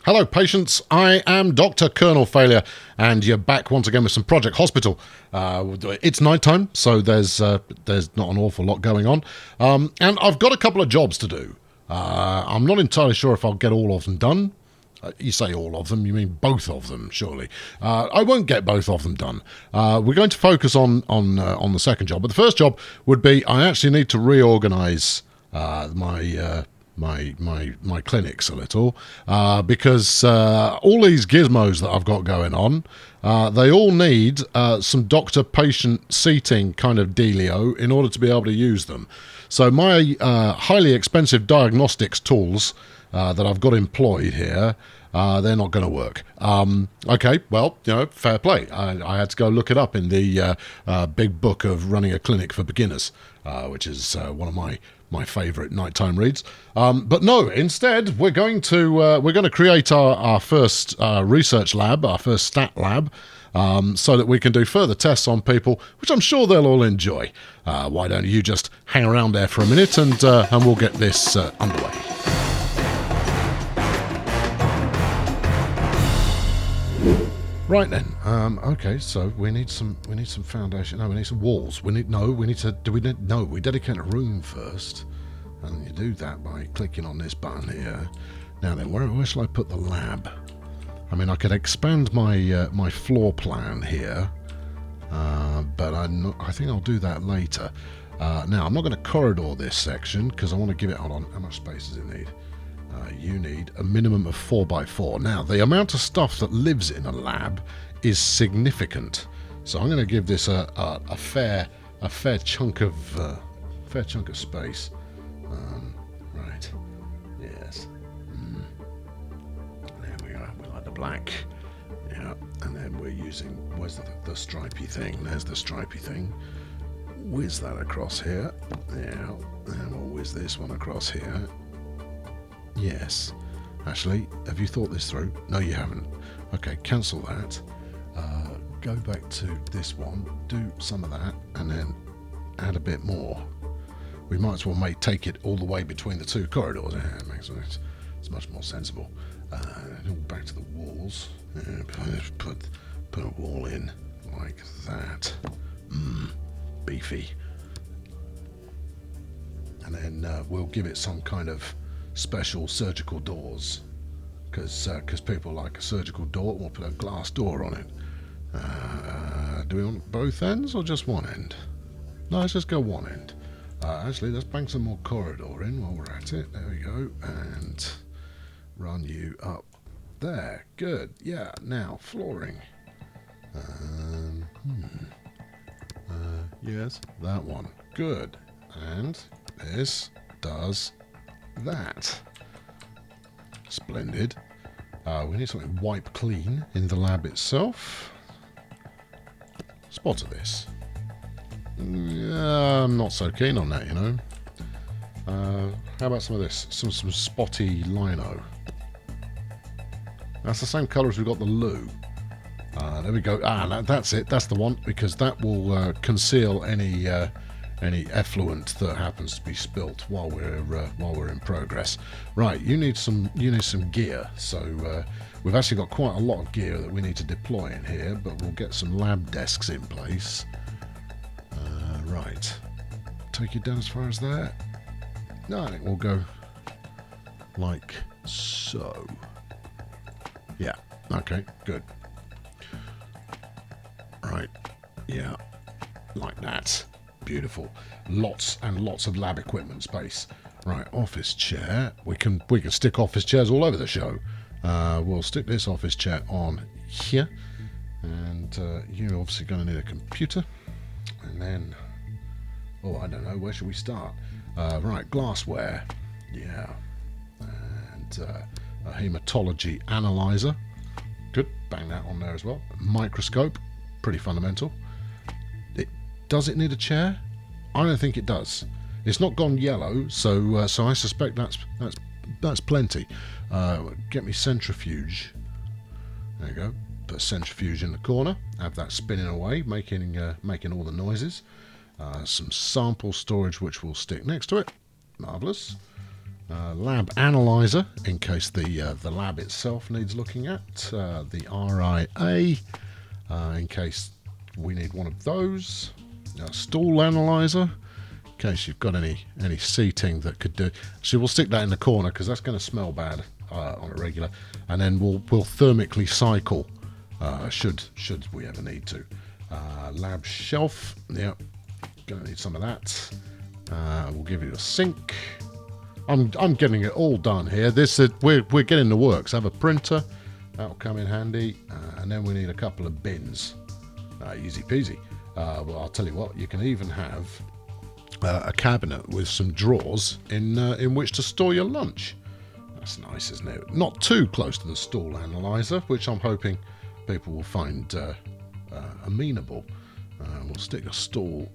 Hello, patients. I am Dr. Colonel Failure, and you're back once again with some Project Hospital. It's nighttime, so there's not an awful lot going on, and I've got a couple of jobs to do. I'm not entirely sure if I'll get all of them done. You say all of them, you mean both of them, surely. I won't get both of them done. We're going to focus on the second job, but the first job would be I actually need to reorganise my clinics a little because all these gizmos that I've got going on, they all need some doctor-patient seating kind of dealio in order to be able to use them. So my highly expensive diagnostics tools that I've got employed here, they're not going to work. Okay, well, fair play. I had to go look it up in the big book of running a clinic for beginners, which is one of my favourite nighttime reads. But no, instead we're going to create our first research lab, our first stat lab, so that we can do further tests on people, which I'm sure they'll all enjoy. Why don't you just hang around there for a minute and we'll get this underway. Right then. Okay, so we need some foundation. No, we need some walls. We dedicate a room first, and you do that by clicking on this button here. Now then, where shall I put the lab? I mean, I could expand my my floor plan here, but I think I'll do that later. Now I'm not going to corridor this section because I want to give it. Hold on, how much space does it need? You need a minimum of 4x4. Now, the amount of stuff that lives in a lab is significant, so I'm going to give this a fair chunk of space. Right. Yes. There we go. We like the black. Yeah. And then we're using. Where's the stripy thing? There's the stripy thing. Whiz that across here. Yeah. And we'll whiz this one across here. Yes. Actually, have you thought this through? No, you haven't. Okay, cancel that. Go back to this one, do some of that, and then add a bit more. We might as well take it all the way between the two corridors. Yeah, it makes sense. It's much more sensible. Back to the walls. Put a wall in like that. Beefy. And then we'll give it some kind of special surgical doors, because people like a surgical door. We'll put a glass door on it. Do we want both ends or just one end? No, let's just go one end. Actually, let's bang some more corridor in while we're at it. There we go, and run you up there. Good. Yeah. Now flooring. Yes, that one. Good. And this does that. Splendid. We need something wipe clean in the lab itself. Spot of this. I'm not so keen on that, How about some of this? Some spotty lino. That's the same colour as we've got the loo. There we go. That's it. That's the one, because that will conceal any effluent that happens to be spilt while we're in progress. Right, you need some gear. So we've actually got quite a lot of gear that we need to deploy in here, but we'll get some lab desks in place. Right, take you down as far as there. No, I think we'll go like so. Yeah. Okay. Good. Right. Yeah. Like that. Beautiful. Lots and lots of lab equipment space. Right, office chair. We can stick office chairs all over the show. We'll stick this office chair on here, and you're obviously going to need a computer. And then, I don't know, where should we start? Right, glassware. Yeah, and a hematology analyzer. Good, bang that on there as well. Microscope, pretty fundamental. Does it need a chair? I don't think it does. It's not gone yellow, so I suspect that's plenty. Get me centrifuge. There you go. Put a centrifuge in the corner. Have that spinning away, making all the noises. Some sample storage which will stick next to it. Marvellous. Lab analyzer, in case the lab itself needs looking at. The RIA, in case we need one of those. Stool analyzer, in case you've got any seating that could do. So we'll stick that in the corner because that's going to smell bad on a regular. And then we'll thermically cycle should we ever need to. Lab shelf, yeah, going to need some of that. We'll give you a sink. I'm getting it all done here. We're getting the works. Have a printer, that'll come in handy, and then we need a couple of bins. Easy peasy. Well, I'll tell you what. You can even have a cabinet with some drawers in which to store your lunch. That's nice, isn't it? Not too close to the stool analyzer, which I'm hoping people will find amenable. We'll stick a stool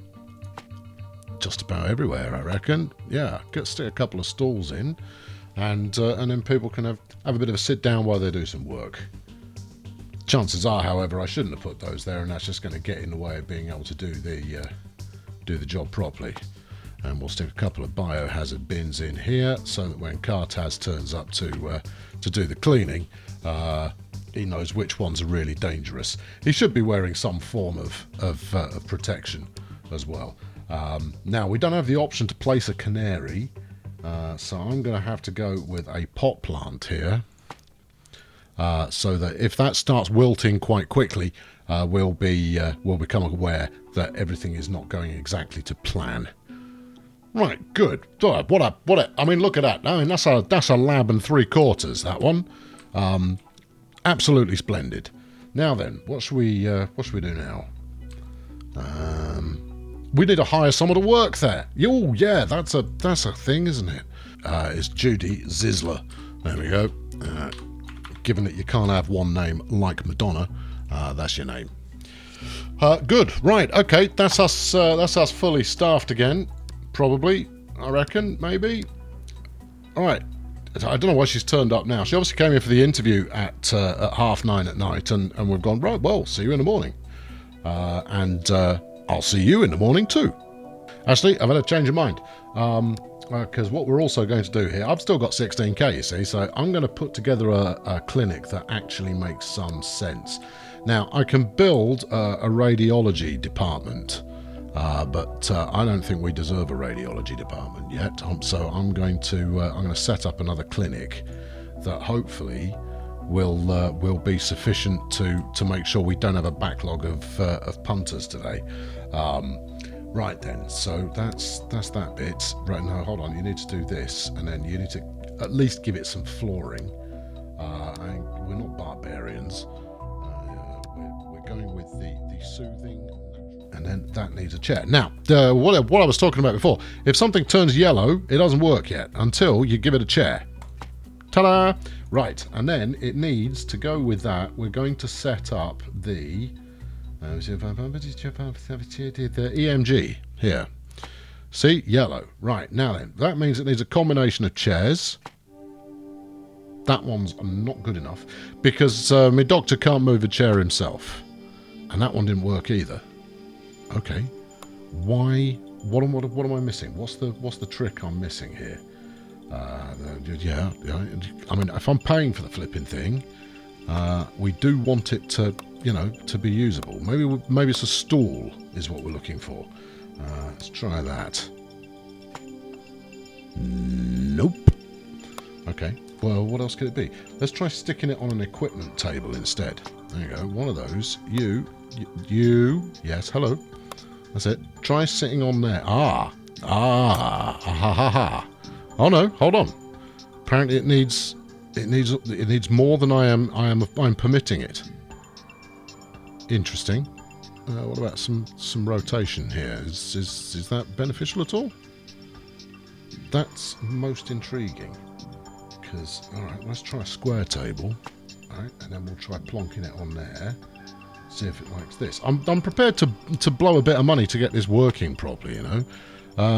just about everywhere, I reckon. Yeah, stick a couple of stalls in, and then people can have a bit of a sit down while they do some work. Chances are, however, I shouldn't have put those there, and that's just going to get in the way of being able to do the job properly. And we'll stick a couple of biohazard bins in here, so that when Cartaz turns up to do the cleaning, he knows which ones are really dangerous. He should be wearing some form of protection as well. Now, we don't have the option to place a canary, so I'm going to have to go with a pot plant here, so that if that starts wilting quite quickly, we'll become aware that everything is not going exactly to plan. Right, good. I mean, look at that. I mean, that's a lab and 3/4, that one. Absolutely splendid. Now then, what should we do now? We need to hire someone to work there. Oh, yeah, that's a thing, isn't it? It's Judy Zisler. There we go. Given that you can't have one name like Madonna, that's your name. Good. Right. Okay. That's us fully staffed again. Probably. I reckon. Maybe. All right. I don't know why she's turned up now. She obviously came in for the interview at 9:30 at night, and we've gone, right, well, see you in the morning. And I'll see you in the morning too. Actually, I've had a change of mind. Because what we're also going to do here, I've still got 16k, you see, so I'm going to put together a clinic that actually makes some sense. Now, I can build a radiology department, but I don't think we deserve a radiology department yet. So I'm going to set up another clinic that hopefully will be sufficient to make sure we don't have a backlog of punters today. Right then, so that's that bit. Right, now hold on, you need to do this, and then you need to at least give it some flooring. We're not barbarians. We're going with the soothing, and then that needs a chair. Now, what I was talking about before, if something turns yellow, it doesn't work yet until you give it a chair. Ta-da! Right, and then it needs to go with that. We're going to set up the EMG here. See, yellow. Right, now then, that means it needs a combination of chairs. That one's not good enough because my doctor can't move a chair himself, and that one didn't work either. Okay, why? What am I missing? What's the trick I'm missing here? Yeah. I mean, if I'm paying for the flipping thing, we do want it to be usable. Maybe it's a stool is what we're looking for. Let's try that. Nope. Okay. Well, what else could it be? Let's try sticking it on an equipment table instead. There you go. One of those. You. Yes. Hello. That's it. Try sitting on there. Ah. Oh no. Hold on. Apparently, it needs more than I'm permitting it. Interesting. What about some rotation here? Is that beneficial at all? That's most intriguing. Because, all right, let's try a square table. All right, and then we'll try plonking it on there. See if it likes this. I'm prepared to blow a bit of money to get this working properly, you know.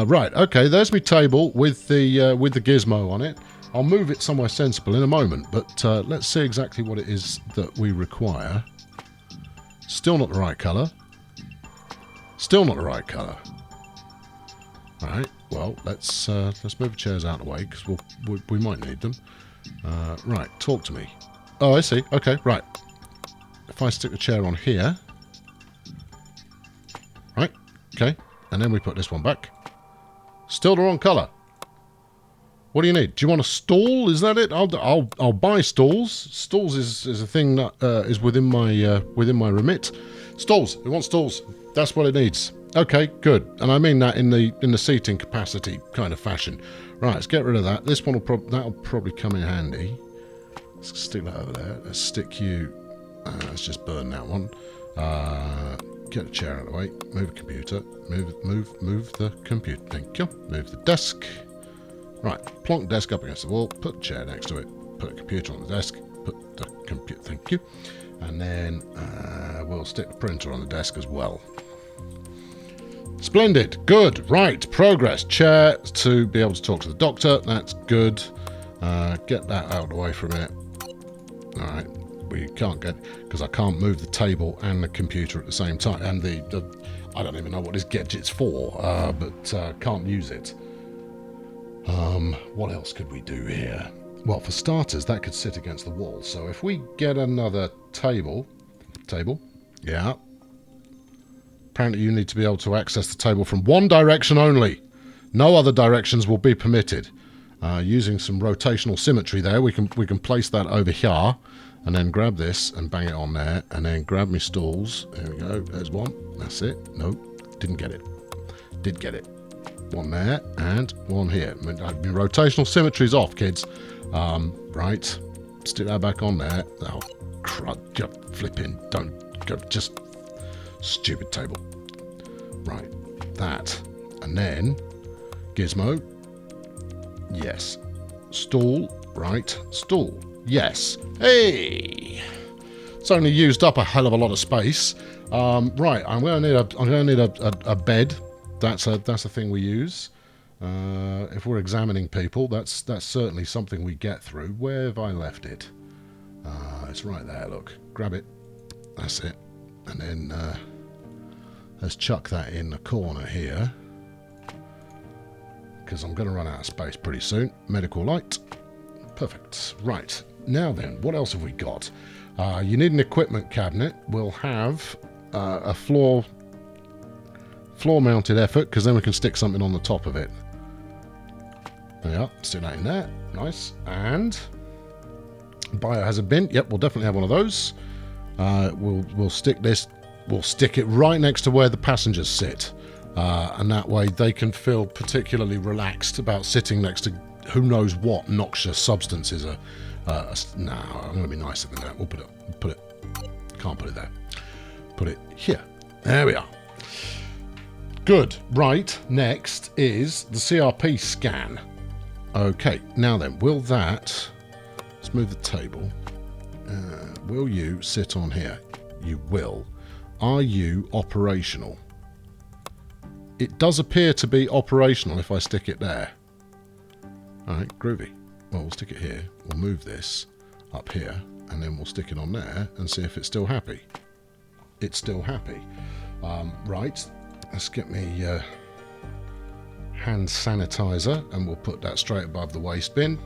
Right, okay, there's my table with the gizmo on it. I'll move it somewhere sensible in a moment, but let's see exactly what it is that we require. Still not the right colour. Still not the right colour. Alright, well, let's move the chairs out of the way, because we might need them. Right, talk to me. Oh, I see. Okay, right. If I stick the chair on here... Right, okay. And then we put this one back. Still the wrong colour. What do you need? Do you want a stall? Is that it? I'll buy stalls. Stalls is a thing that is within my remit. Stalls. It wants stalls. That's what it needs. Okay, good. And I mean that in the seating capacity kind of fashion. Right, let's get rid of that. This one that'll probably come in handy. Let's stick that over there. Let's stick you. Let's just burn that one. Get the chair out of the way. Move the computer. Move the computer. Thank you. Move the desk. Right, plonk the desk up against the wall, put the chair next to it, put a computer on the desk, put the computer, thank you, and then we'll stick the printer on the desk as well. Splendid, good, right, progress, chair to be able to talk to the doctor, that's good, get that out of the way for a minute. Alright, we can't get, because I can't move the table and the computer at the same time, and I don't even know what this gadget's for, but can't use it. What else could we do here? Well, for starters, that could sit against the wall. So if we get another table, yeah. Apparently you need to be able to access the table from one direction only. No other directions will be permitted. Using some rotational symmetry there, we can place that over here, and then grab this and bang it on there, and then grab me stools. There we go. There's one. That's it. Nope, didn't get it. Did get it. One there and one here. Rotational symmetry's off, kids. Right. Stick that back on there. Oh, crud. Flipping. Don't go. Just stupid table. Right. That. And then gizmo. Yes. Stool. Right. Stool. Yes. Hey! It's only used up a hell of a lot of space. Right. I'm gonna need a bed. That's a thing we use. If we're examining people, that's certainly something we get through. Where have I left it? It's right there, look. Grab it. That's it. And then let's chuck that in the corner here. Because I'm going to run out of space pretty soon. Medical light. Perfect. Right. Now then, what else have we got? You need an equipment cabinet. We'll have a floor-mounted effort, because then we can stick something on the top of it. There we are. Stick that in there. Nice. And biohazard bin. Yep, we'll definitely have one of those. We'll stick this. We'll stick it right next to where the passengers sit, and that way they can feel particularly relaxed about sitting next to who knows what noxious substances are. No, I'm going to be nicer than that. We'll put it. Can't put it there. Put it here. There we are. Good. Right, next is the CRP scan. Okay, now then, will that... Let's move the table. Will you sit on here? You will. Are you operational? It does appear to be operational if I stick it there. Alright, groovy. Well, we'll stick it here. We'll move this up here, and then we'll stick it on there and see if it's still happy. It's still happy. Right. Let's get me hand sanitizer, and we'll put that straight above the waste bin.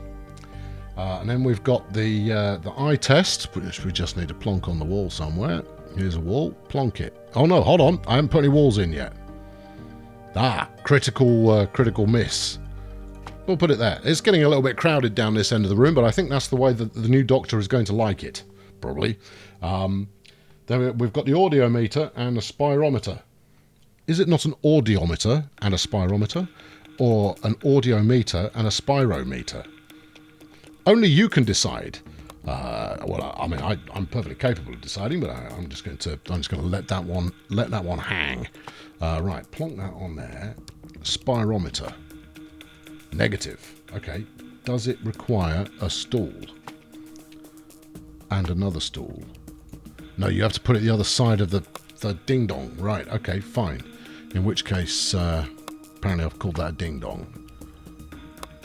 And then we've got the eye test, which we just need to plonk on the wall somewhere. Here's a wall. Plonk it. Oh no, hold on. I haven't put any walls in yet. Critical miss. We'll put it there. It's getting a little bit crowded down this end of the room, but I think that's the way that the new doctor is going to like it. Probably. Then we've got the audiometer and a spirometer. Is it not an audiometer and a spirometer, or an audiometer and a spirometer? Only you can decide. Well, I mean, I'm perfectly capable of deciding, but I'm just going to let that one hang. Right, plonk that on there. Spirometer. Negative. Okay. Does it require a stool? And another stool? No, you have to put it the other side of the ding dong. Right. Okay. Fine. In which case, apparently I've called that a ding dong.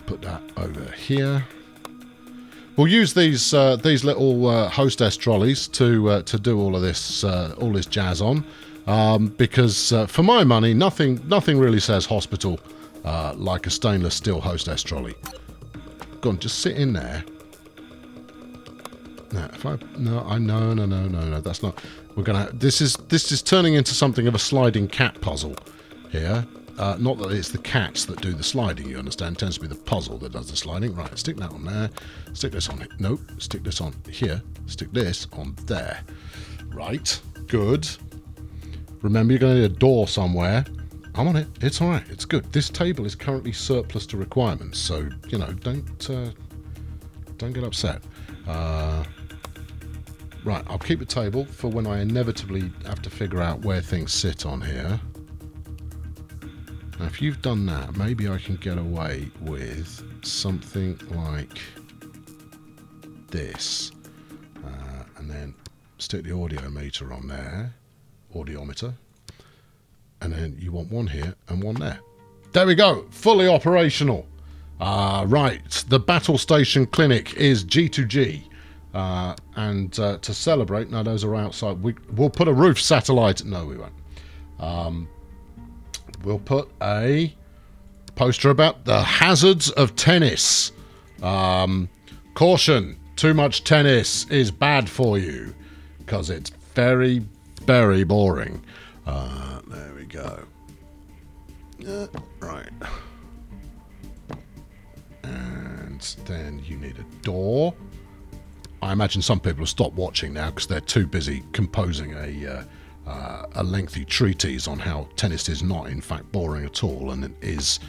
Put that over here. We'll use these little hostess trolleys to do all this jazz on, because for my money, nothing really says hospital like a stainless steel hostess trolley. Go on, just sit in there. No, that's not. We're gonna. This is turning into something of a sliding cat puzzle here. Not that it's the cats that do the sliding, you understand. It tends to be the puzzle that does the sliding. Right, stick that on there. Stick this on it. Nope, stick this on here. Stick this on there. Right, good. Remember, you're going to need a door somewhere. I'm on it. It's all right. It's good. This table is currently surplus to requirements, so, you know, don't get upset. Right, I'll keep the table for when I inevitably have to figure out where things sit on here. Now, if you've done that, maybe I can get away with something like this. And then stick the audio meter on there. Audiometer. And then you want one here and one there. There we go. Fully operational. Right. The Battle Station Clinic is G2G. And to celebrate, now those are outside. We'll put a roof satellite. No, we won't. We'll put a poster about the hazards of tennis. Caution, too much tennis is bad for you because it's very, very boring. There we go. Right. And then you need a door. I imagine some people have stopped watching now because they're too busy composing a lengthy treatise on how tennis is not, in fact, boring at all, and it is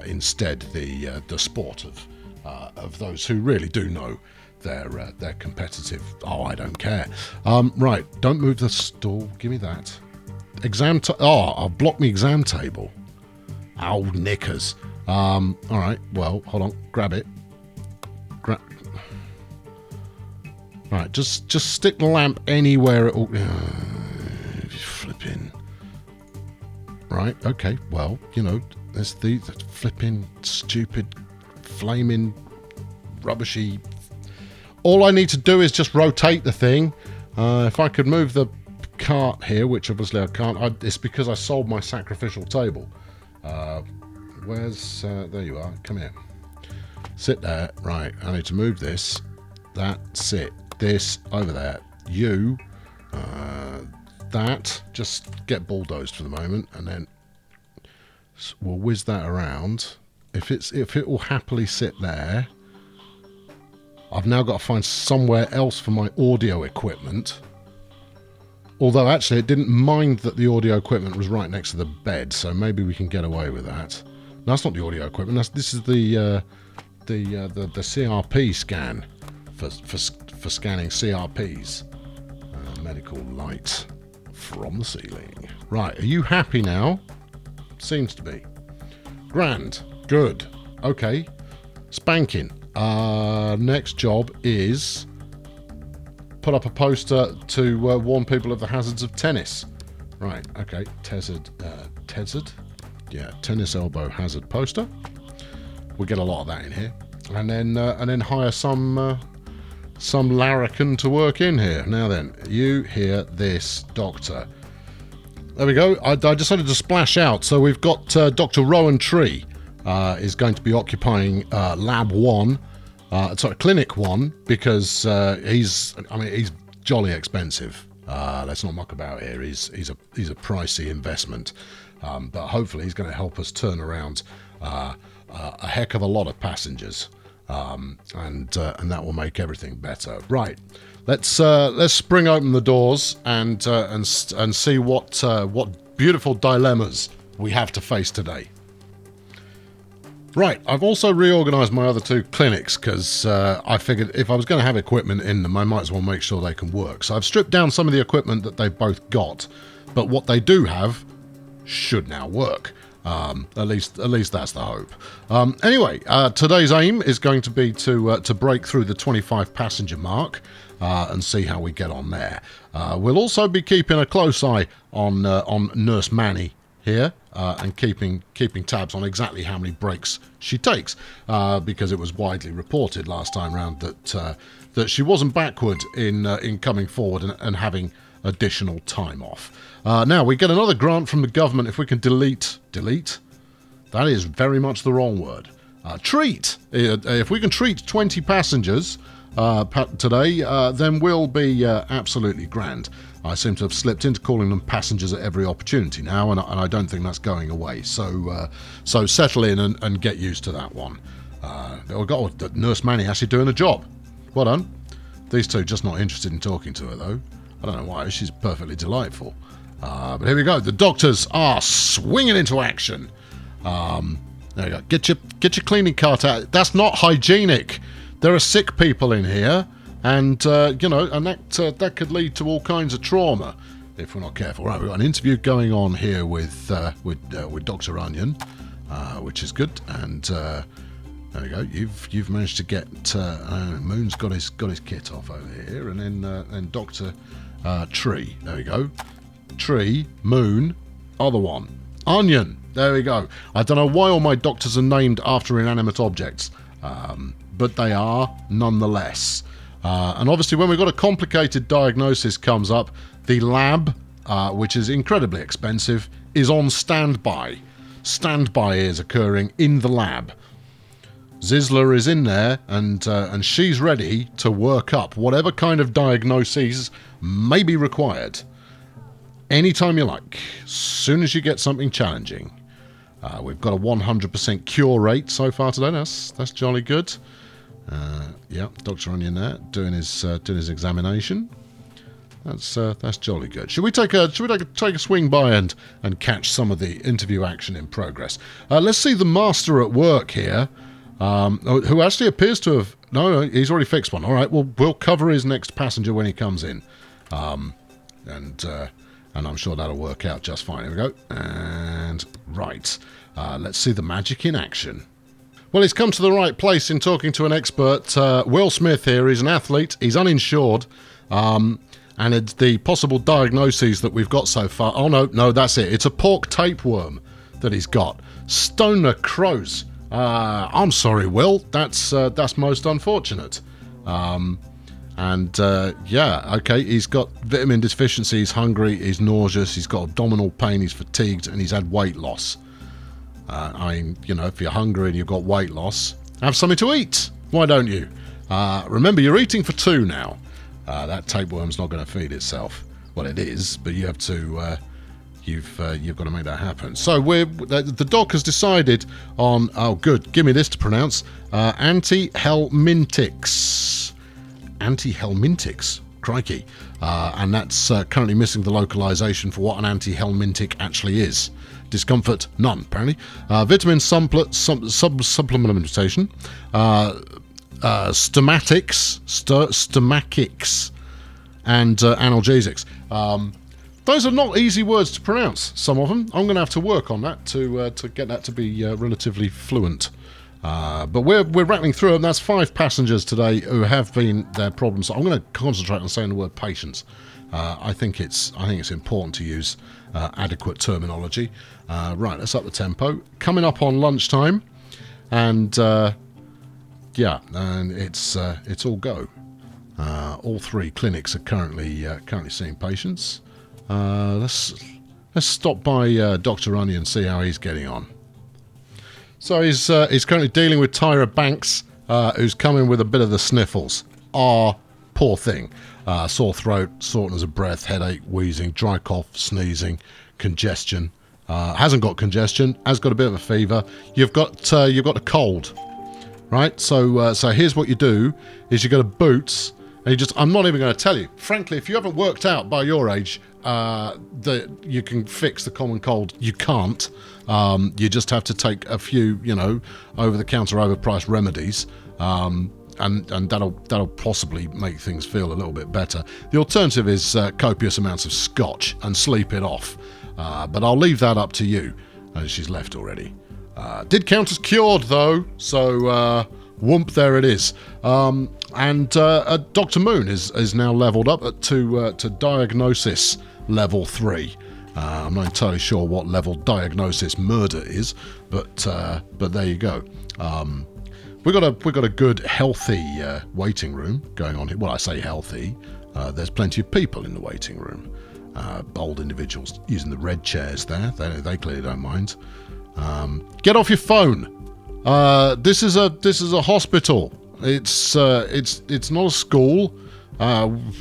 instead the sport of those who really do know their competitive. Oh, I don't care. Right, don't move the stool. Give me that. I'll block my exam table. Ow, knickers. All right. Well, hold on. Grab it. Right, just stick the lamp anywhere. Flipping. Right, okay, well, you know, there's the flipping, stupid, flaming, rubbishy. All I need to do is just rotate the thing. If I could move the cart here, which obviously I can't, it's because I sold my sacrificial table. Where's, there you are, come here. Sit there, right, I need to move this. That's it. This over there. You, that, just get bulldozed for the moment, and then we'll whiz that around. If it will happily sit there, I've now got to find somewhere else for my audio equipment. Although actually it didn't mind that the audio equipment was right next to the bed, so maybe we can get away with that. No, that's not the audio equipment. This is the CRP scan for scanning CRPs. Medical light from the ceiling. Right, are you happy now? Seems to be. Grand. Good. Okay. Spanking. Next job is put up a poster to warn people of the hazards of tennis. Right, okay. Tezzard? Yeah, tennis elbow hazard poster. We'll get a lot of that in here. And then hire some larrikin to work in here. Now then, you hear this, Doctor. There we go. I decided to splash out. So we've got Dr. Rowan Tree is going to be occupying Lab 1, Clinic 1, because he's jolly expensive. Let's not muck about here. He's a pricey investment, but hopefully he's going to help us turn around a heck of a lot of passengers. And that will make everything better. Right, let's spring open the doors and see what beautiful dilemmas we have to face today. Right, I've also reorganised my other two clinics because I figured if I was going to have equipment in them, I might as well make sure they can work. So I've stripped down some of the equipment that they've both got, but what they do have should now work. At least that's the hope. Anyway, today's aim is going to be to break through the 25 passenger mark and see how we get on there. We'll also be keeping a close eye on Nurse Manny here and keeping tabs on exactly how many breaks she takes because it was widely reported last time round that she wasn't backward in coming forward and having additional time off. Now we get another grant from the government if we can delete That is very much the wrong word. Treat. If we can treat 20 passengers today, then we'll be absolutely grand. I seem to have slipped into calling them passengers at every opportunity now, and I don't think that's going away. So settle in and get used to that one. We've got Nurse Manny actually doing a job. Well done. These two just not interested in talking to her, though. I don't know why. She's perfectly delightful. But here we go. The doctors are swinging into action. There you go. Get your cleaning cart out. That's not hygienic. There are sick people in here, and that could lead to all kinds of trauma if we're not careful. Right, we've got an interview going on here with Dr. Onion, which is good. And there we go. You've managed to get Moon's got his kit off over here, and then Dr. Tree. There we go. Tree, Moon, other one, Onion. There we go. I don't know why all my doctors are named after inanimate objects, but they are nonetheless. And obviously when we've got a complicated diagnosis comes up, the lab, which is incredibly expensive, is on standby. Standby is occurring in the lab. Zizla is in there, and she's ready to work up whatever kind of diagnoses may be required. Anytime you like, as soon as you get something challenging. We've got a 100% cure rate so far today. That's jolly good. Yeah, Dr. Onion there doing his examination. That's jolly good. Should we take a swing by and catch some of the interview action in progress? Let's see the master at work here, who actually appears to have no, he's already fixed one. All right, we'll cover his next passenger when he comes in, and I'm sure that'll work out just fine. Here we go. And right, let's see the magic in action. Well, he's come to the right place in talking to an expert. Will Smith here. He's an athlete. He's uninsured. And it's the possible diagnoses that we've got so far. Oh, no, that's it. It's a pork tapeworm that he's got. Stoner crows. I'm sorry, Will. That's most unfortunate. Yeah, okay, he's got vitamin deficiency, he's hungry, he's nauseous, he's got abdominal pain, he's fatigued, and he's had weight loss. If you're hungry and you've got weight loss, have something to eat. Why don't you? Remember, you're eating for two now. That tapeworm's not going to feed itself. Well, it is, but you have to. You've got to make that happen. So the doc has decided on. Oh, good. Give me this to pronounce. Antihelminthics. Antihelminthics. Crikey. And that's currently missing the localization for what an antihelminthic actually is. Discomfort, none, apparently. Vitamin supplementation. Stomachics, and analgesics. Those are not easy words to pronounce, some of them. I'm going to have to work on that to get that to be relatively fluent. But we're rattling through them. That's 5 passengers today who have been their problems. So I'm going to concentrate on saying the word patients. I think it's important to use adequate terminology. Right, let's up the tempo. Coming up on lunchtime, and yeah, and it's all go. All 3 clinics are currently seeing patients. Let's stop by Dr. Onion and see how he's getting on. So he's currently dealing with Tyra Banks, who's coming with a bit of the sniffles. Poor thing. Sore throat, shortness of breath, headache, wheezing, dry cough, sneezing, congestion. Hasn't got congestion, has got a bit of a fever. You've got a cold, right? So here's what you do: is you go to Boots, and I'm not even going to tell you. Frankly, if you haven't worked out by your age that you can fix the common cold, you can't. You just have to take a few, over-the-counter, overpriced remedies. And that'll possibly make things feel a little bit better. The alternative is copious amounts of scotch and sleep it off. But I'll leave that up to you. She's left already. Did count as cured though, so whoomp, there it is. And Dr. Moon is now leveled up to diagnosis level 3. I'm not entirely sure what level diagnosis murder is, but there you go. We've got a good, healthy waiting room going on here. Well, I say healthy. There's plenty of people in the waiting room. Bold individuals using the red chairs there. They clearly don't mind. Get off your phone. This is a hospital. It's not a school.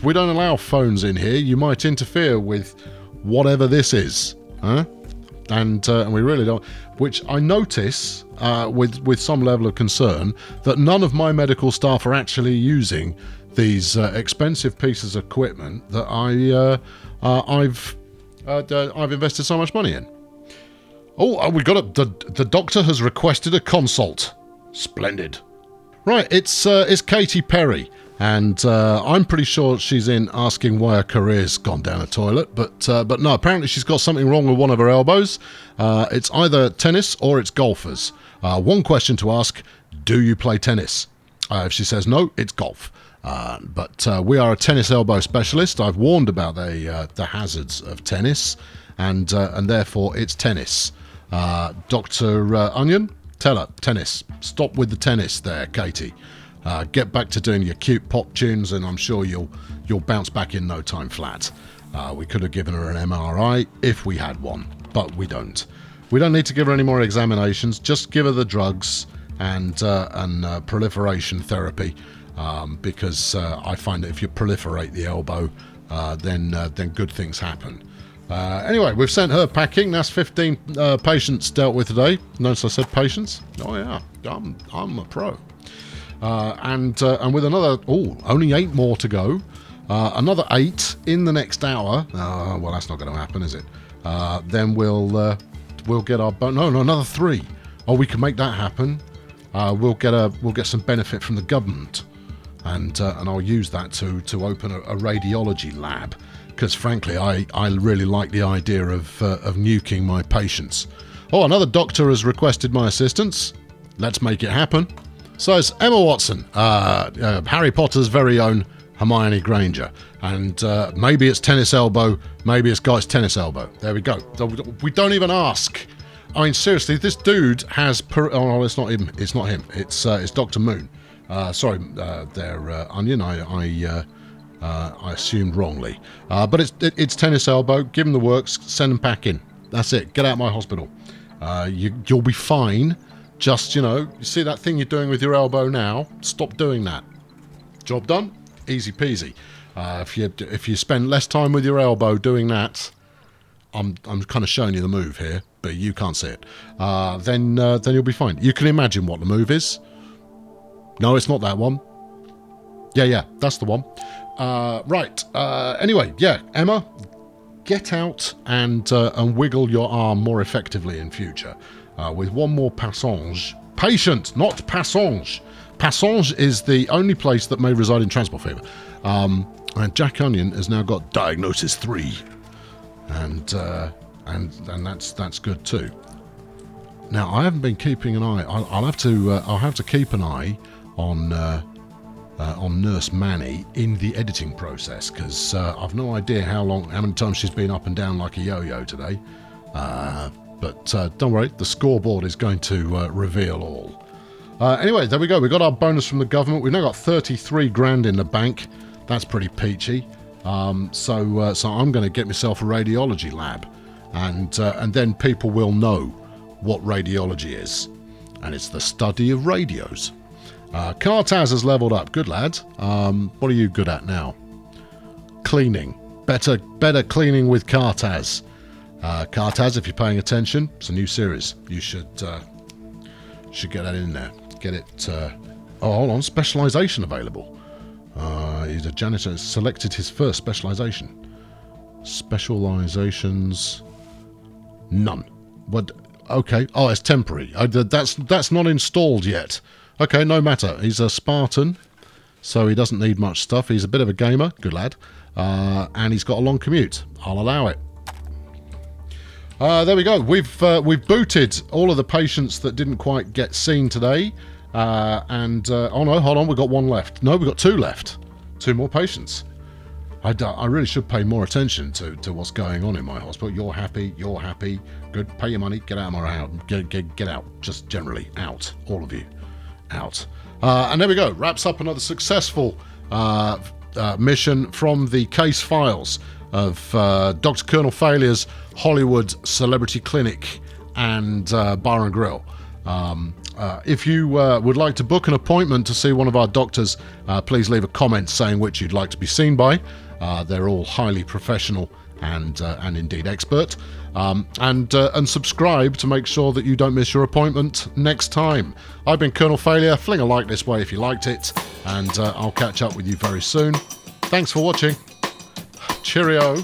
We don't allow phones in here. You might interfere with whatever this is, huh? And we really don't. Which I notice with some level of concern that none of my medical staff are actually using these expensive pieces of equipment that I've invested so much money in. Oh, we got the doctor has requested a consult. Splendid. Right, it's Katy Perry, and I'm pretty sure she's in asking why her career's gone down a toilet, but no, apparently she's got something wrong with one of her elbows. It's either tennis or it's golfers. One question to ask: do you play tennis? If she says no, it's golf. But we are a tennis elbow specialist. I've warned about the hazards of tennis, and therefore it's tennis. Dr. Onion, tell her, tennis. Stop with the tennis there, Katie. Get back to doing your cute pop tunes, and I'm sure you'll bounce back in no time flat. We could have given her an MRI if we had one, but we don't. We don't need to give her any more examinations. Just give her the drugs and proliferation therapy, because I find that if you proliferate the elbow, then good things happen. Anyway, we've sent her packing. That's 15 patients dealt with today. Notice I said patients? Oh yeah, I'm a pro. And with another, only 8 more to go. Another 8 in the next hour. Well, that's not going to happen, is it? Then we'll get our another 3. Oh, we can make that happen. We'll get some benefit from the government, and I'll use that to open a radiology lab. Because frankly, I really like the idea of nuking my patients. Oh, another doctor has requested my assistance. Let's make it happen. So it's Emma Watson, Harry Potter's very own Hermione Granger. And maybe it's tennis elbow, maybe it's guy's tennis elbow. There we go. We don't even ask. I mean, seriously, this dude has... it's not him. It's not him. It's Dr. Moon. Sorry, Onion. I assumed wrongly, but it's tennis elbow. Give them the works. Send them back in. That's it. Get out of my hospital. You'll be fine. Just you see that thing you're doing with your elbow now. Stop doing that. Job done. Easy peasy. If you spend less time with your elbow doing that, I'm kind of showing you the move here, but you can't see it. Then you'll be fine. You can imagine what the move is. No, it's not that one. Yeah, that's the one. Right. Anyway, yeah, Emma, get out and wiggle your arm more effectively in future. With one more passage. Patient, not passage. Passage is the only place that may reside in transport fever. And Jack Onion has now got diagnosis 3, and that's good too. Now I haven't been keeping an eye. I'll have to keep an eye on Nurse Manny in the editing process, because I've no idea how many times she's been up and down like a yo-yo today. But don't worry, the scoreboard is going to reveal all. Anyway, there we go. We got our bonus from the government. We've now got 33 grand in the bank. That's pretty peachy. So I'm going to get myself a radiology lab, and then people will know what radiology is, and it's the study of radios. Cartaz has leveled up. Good lad. What are you good at now? Cleaning. Better cleaning with Cartaz. Cartaz, if you're paying attention, it's a new series. You should get that in there. Get it. Hold on. Specialization available. He's a janitor. Has selected his first specialization. Specializations. None. But okay. Oh, it's temporary. That's not installed yet. Okay, no matter. He's a Spartan, so he doesn't need much stuff. He's a bit of a gamer. Good lad. And he's got a long commute. I'll allow it. There we go. We've booted all of the patients that didn't quite get seen today. Oh no, hold on. We've got 1 left. No, we've got 2 left. 2 more patients. I really should pay more attention to what's going on in my hospital. You're happy. You're happy. Good. Pay your money. Get out of my house. Get out. Just generally out. All of you. Out. And there we go. Wraps up another successful mission from the case files of Dr. Colonel Failure's Hollywood Celebrity Clinic and Bar and Grill. If you would like to book an appointment to see one of our doctors, please leave a comment saying which you'd like to be seen by. They're all highly professional and indeed expert. And subscribe to make sure that you don't miss your appointment next time. I've been Colonel Failure. Fling a like this way if you liked it, and I'll catch up with you very soon. Thanks for watching. Cheerio.